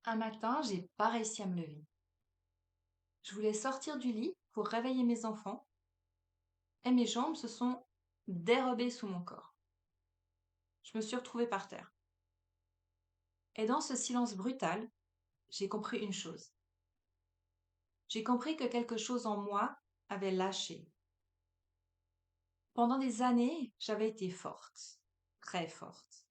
Un matin, j'ai pas réussi à me lever. Je voulais sortir du lit pour réveiller mes enfants et mes jambes se sont dérobées sous mon corps. Je me suis retrouvée par terre. Et dans ce silence brutal, j'ai compris une chose. J'ai compris que quelque chose en moi avait lâché. Pendant des années, j'avais été forte, très forte.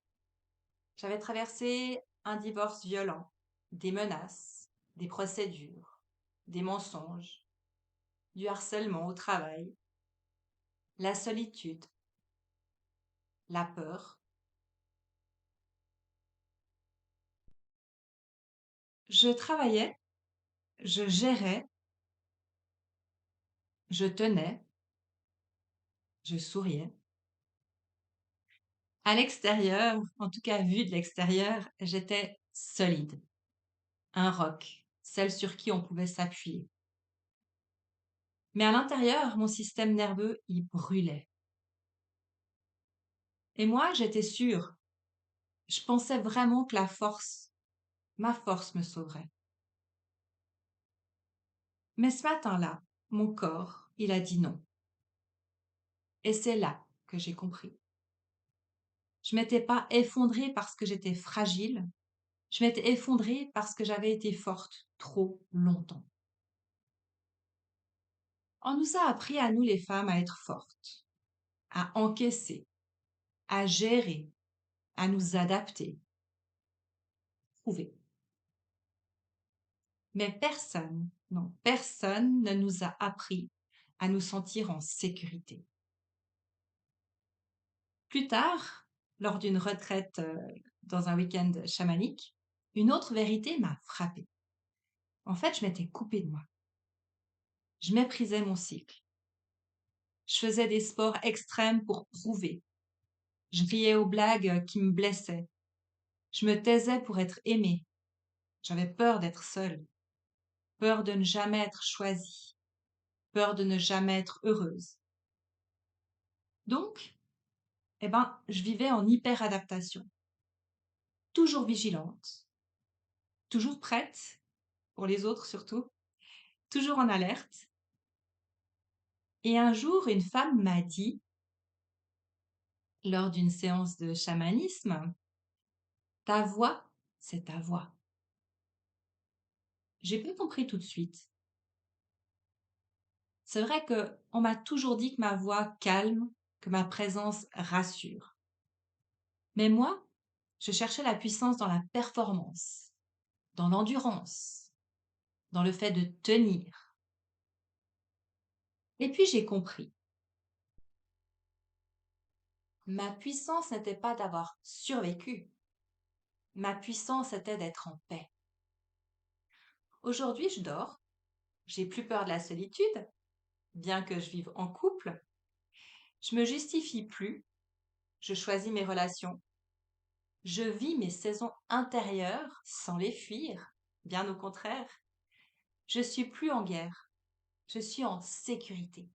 J'avais traversé un divorce violent, des menaces, des procédures, des mensonges, du harcèlement au travail, la solitude, la peur. Je travaillais, je gérais, je tenais, je souriais. À l'extérieur, en tout cas vu de l'extérieur, j'étais solide, un roc, celle sur qui on pouvait s'appuyer. Mais à l'intérieur, mon système nerveux, il brûlait. Et moi, j'étais sûre, je pensais vraiment que ma force me sauverait. Mais ce matin-là, mon corps, il a dit non. Et c'est là que j'ai compris. Je m'étais pas effondrée parce que j'étais fragile, je m'étais effondrée parce que j'avais été forte trop longtemps. On nous a appris à nous les femmes à être fortes, à encaisser, à gérer, à nous adapter, prouver. Mais personne, non, personne ne nous a appris à nous sentir en sécurité. Plus tard, lors d'une retraite dans un week-end chamanique, une autre vérité m'a frappée. En fait, je m'étais coupée de moi. Je méprisais mon cycle. Je faisais des sports extrêmes pour prouver. Je riais aux blagues qui me blessaient. Je me taisais pour être aimée. J'avais peur d'être seule, peur de ne jamais être choisie, peur de ne jamais être heureuse. Donc, je vivais en hyper-adaptation, toujours vigilante, toujours prête, pour les autres surtout, toujours en alerte. Et un jour, une femme m'a dit, lors d'une séance de chamanisme, ta voix, c'est ta voix. J'ai pas compris tout de suite. C'est vrai que on m'a toujours dit que ma voix calme, que ma présence rassure. Mais moi, je cherchais la puissance dans la performance, dans l'endurance, dans le fait de tenir. Et puis j'ai compris. Ma puissance n'était pas d'avoir survécu. Ma puissance était d'être en paix. Aujourd'hui, je dors. J'ai plus peur de la solitude, bien que je vive en couple. Je me justifie plus. Je choisis mes relations. Je vis mes saisons intérieures sans les fuir. Bien au contraire. Je suis plus en guerre. Je suis en sécurité.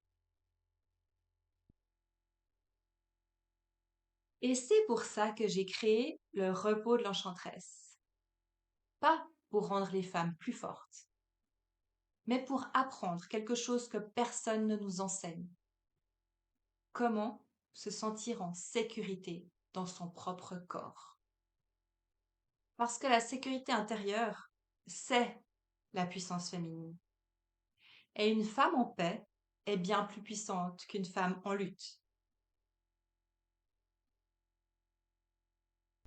Et c'est pour ça que j'ai créé le repos de l'enchanteresse. Pas pour rendre les femmes plus fortes, mais pour apprendre quelque chose que personne ne nous enseigne. Comment se sentir en sécurité dans son propre corps. Parce que la sécurité intérieure, c'est la puissance féminine. Et une femme en paix est bien plus puissante qu'une femme en lutte.